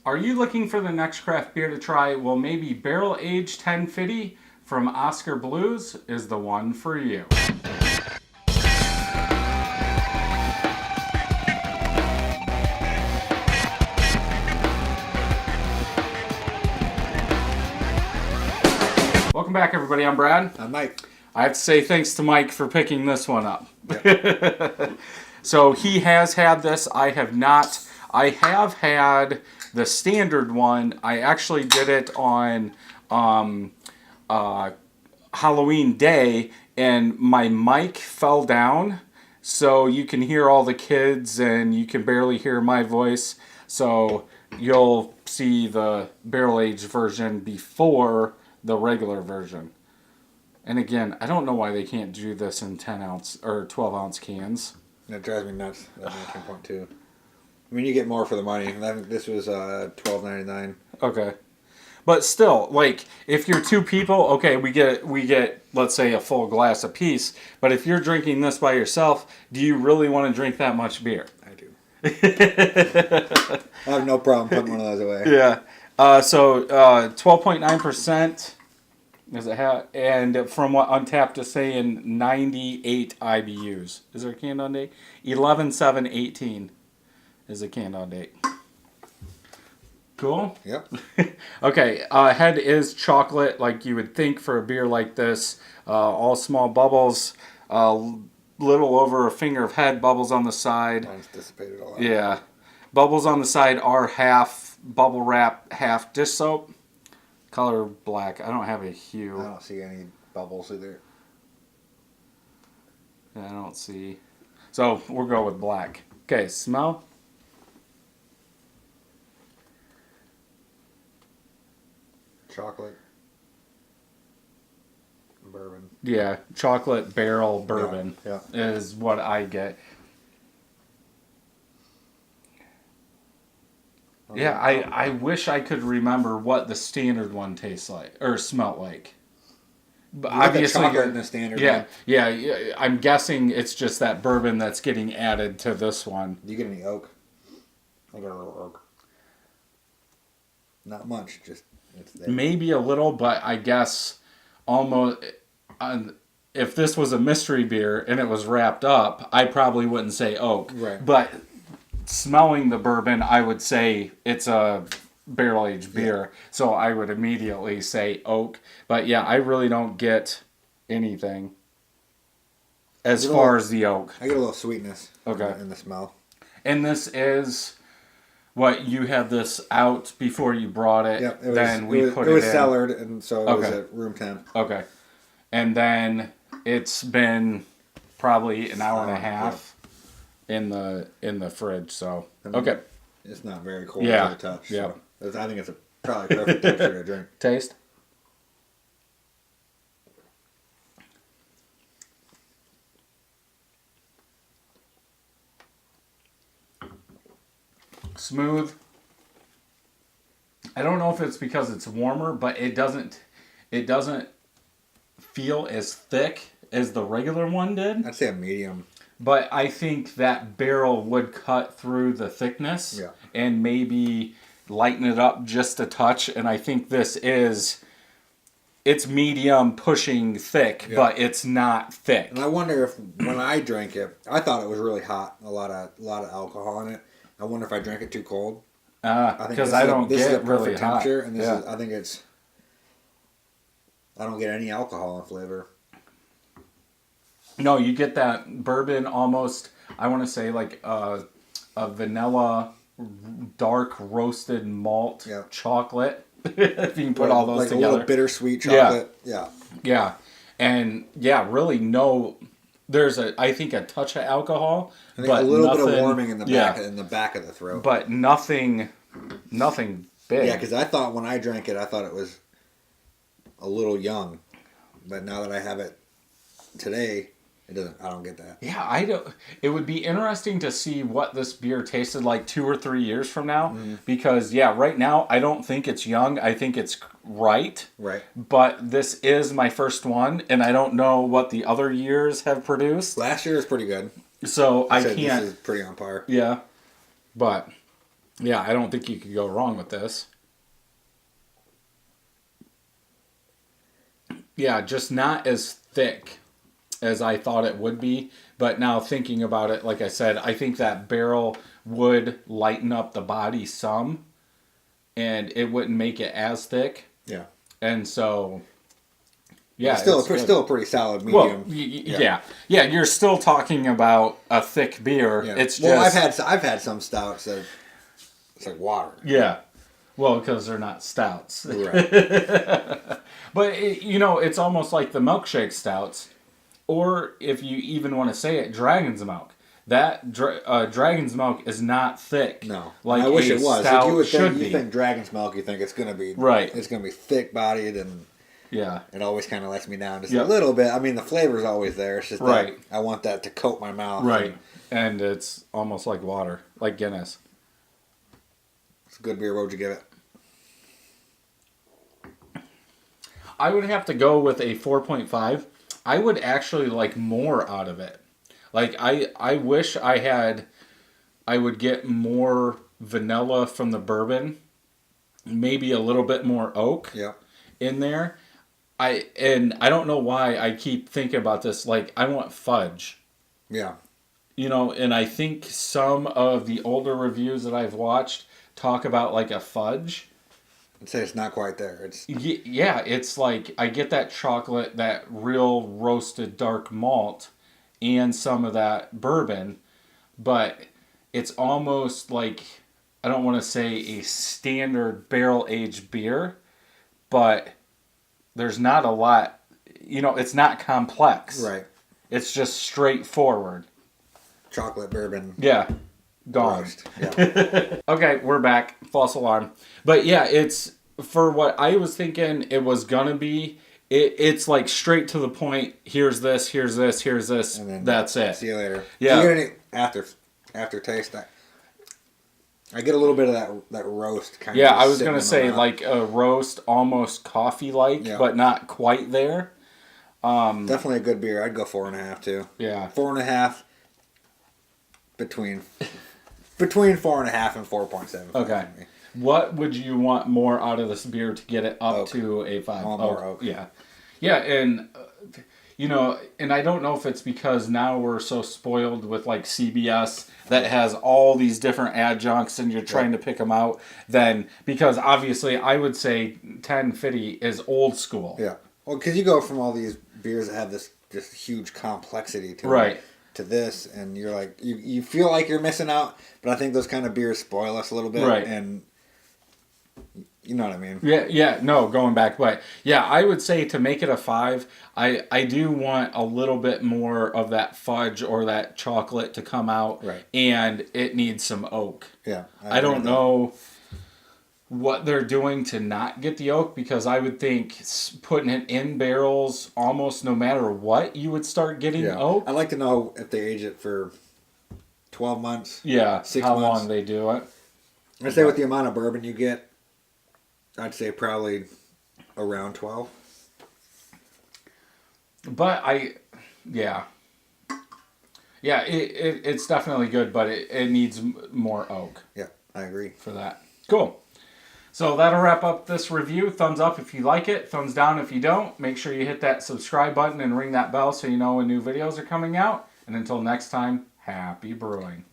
Are you looking for the next craft beer to try? Well, maybe Barrel Aged 1050 from Oskar Blues is the one for you. Welcome back, everybody. I'm Brad. I'm Mike. I have to say thanks to Mike for picking this one up. Yep. So he has had this. I have not. I have had the standard one. I actually did it on Halloween day, and my mic fell down, so you can hear all the kids and you can barely hear my voice. So you'll see the barrel-aged version before the regular version. And again, I don't know why they can't do this in 10 ounce or 12 ounce cans. That drives me nuts. That 19.2. I mean, you get more for the money. I think this was $12.99. Okay. But still, like, if you're two people, okay, we get let's say a full glass apiece. But if you're drinking this by yourself, do you really want to drink that much beer? I do. I have no problem putting one of those away. Yeah. So 12.9%. Does it have? And from what Untapped is saying, 98 IBUs. Is there a can on date? 11/7/18 is a can on date. Cool. Yep. Okay. Head is chocolate, like you would think for a beer like this. All small bubbles. Little over a finger of head bubbles on the side. Mine's dissipated all out. Yeah. Bubbles on the side are half bubble wrap, half dish soap. Color black. I don't have a hue. I don't see any bubbles either. I don't see. So we'll go with black. Okay, smell. Chocolate. Bourbon. Yeah, chocolate barrel bourbon Yeah. is what I get. Yeah, I wish I could remember what the standard one tastes like or smelled like. But obviously, chocolate in the standard yeah, one. yeah. I'm guessing it's just that bourbon that's getting added to this one. Do you get any oak? I got a little oak. Not much, just it's there. Maybe a little, but I guess almost. If this was a mystery beer and it was wrapped up, I probably wouldn't say oak. Right. But smelling the bourbon, I would say it's a barrel-aged beer. Yeah. So I would immediately say oak. But yeah, I really don't get anything as far as the oak. I get a little sweetness in the smell. And this is what you had this out before you brought it. Yeah, then we put it in. It was cellared, and so it was at room temp. Okay. And then it's been probably an hour and a half in the fridge. So okay. It's not very cold to the touch. Yeah. So I think it's probably perfect temperature to drink. Taste. Smooth. I don't know if it's because it's warmer, but it doesn't feel as thick as the regular one did. I'd say a medium. But I think that barrel would cut through the thickness and maybe lighten it up just a touch. And I think it's medium pushing thick, but it's not thick. And I wonder if when I drank it, I thought it was really hot, a lot of alcohol in it. I wonder if I drank it too cold. Because I don't get really hot. And this is, I think I don't get any alcohol in flavor. No, you get that bourbon almost, I want to say like a vanilla dark roasted malt chocolate. If you can put all those together. A little bittersweet chocolate. Yeah. And really there's I think a touch of alcohol. I think a little bit of warming in the back of the throat. But nothing big. Yeah, because I thought when I drank it, I thought it was a little young. But now that I have it today, I don't get that. Yeah, I don't. It would be interesting to see what this beer tasted like 2 or 3 years from now. Mm-hmm. Because right now I don't think it's young. I think it's right. Right. But this is my first one, and I don't know what the other years have produced. Last year was pretty good. So I can't. This is pretty on par. Yeah, but Yeah, I don't think you could go wrong with this. Yeah, just not as thick as I thought it would be. But now thinking about it, like I said, I think that barrel would lighten up the body some, and it wouldn't make it as thick. Yeah. And so, yeah, It's still, it's still a pretty solid well, medium. yeah. You're still talking about a thick beer. Yeah. It's well, just I've had some stouts that it's like water. yeah. Well, because they're not stouts. Right. But it's almost like the milkshake stouts, or if you even want to say it, dragon's milk. That dragon's milk is not thick. No, like I wish a it was. stout You would should think, be. you think dragon's milk, you think it's gonna be Right. It's gonna be thick bodied, and Yeah. it always kind of lets me down just Yep. a little bit. I mean, the flavor's always there. It's just Right. that I want that to coat my mouth. Right. And it's almost like water, like Guinness. It's a good beer. What would you give it? I would have to go with a 4.5. I would actually like more out of it. Like I wish I would get more vanilla from the bourbon, maybe a little bit more oak Yeah. in there. And I don't know why I keep thinking about this. Like I want fudge. Yeah. And I think some of the older reviews that I've watched talk about like a fudge. I'd say it's not quite there. It's Yeah, it's like I get that chocolate, that real roasted dark malt, and some of that bourbon, but it's almost like, I don't want to say a standard barrel aged beer, but there's not a lot, it's not complex. right. It's just straightforward. Chocolate bourbon. Yeah. Gone. Roast. Yeah. Okay, we're back. False alarm. But yeah, it's for what I was thinking it was gonna be. It's like straight to the point. Here's this. Here's this. Here's this. And then That's it. See you later. Yeah. Do you get any aftertaste? I get a little bit of that roast kind of. Yeah, I was sitting gonna in my say mouth. like a roast, almost coffee like, Yeah. but not quite there. Definitely a good beer. I'd go 4.5 too. Yeah. 4.5 between 4.5 and 4.7. Okay. What would you want more out of this beer to get it up Oak. to a 5? I want more oak. Yeah. Yeah, and and I don't know if it's because now we're so spoiled with like CBS that has all these different adjuncts and you're trying to pick them out, then because obviously I would say 10 Fidy is old school. Yeah. Well, because you go from all these beers that have this just huge complexity to Right. them, to this, and you're like you feel like you're missing out, but I think those kind of beers spoil us a little bit, Right. and you know what I mean. Yeah, no, going back, but yeah, I would say to make it a 5, I do want a little bit more of that fudge or that chocolate to come out, Right. and it needs some oak. Yeah. I don't know what they're doing to not get the oak, because I would think putting it in barrels, almost no matter what, you would start getting oak. I'd like to know if they age it for 12 months. Yeah, 6 how months. long they do it. I'd say with the amount of bourbon you get, I'd say probably around 12. But yeah, it's definitely good, but it needs more oak Yeah, I agree. for that. Cool. So that'll wrap up this review. Thumbs up if you like it. Thumbs down if you don't. Make sure you hit that subscribe button and ring that bell so you know when new videos are coming out. And until next time, happy brewing.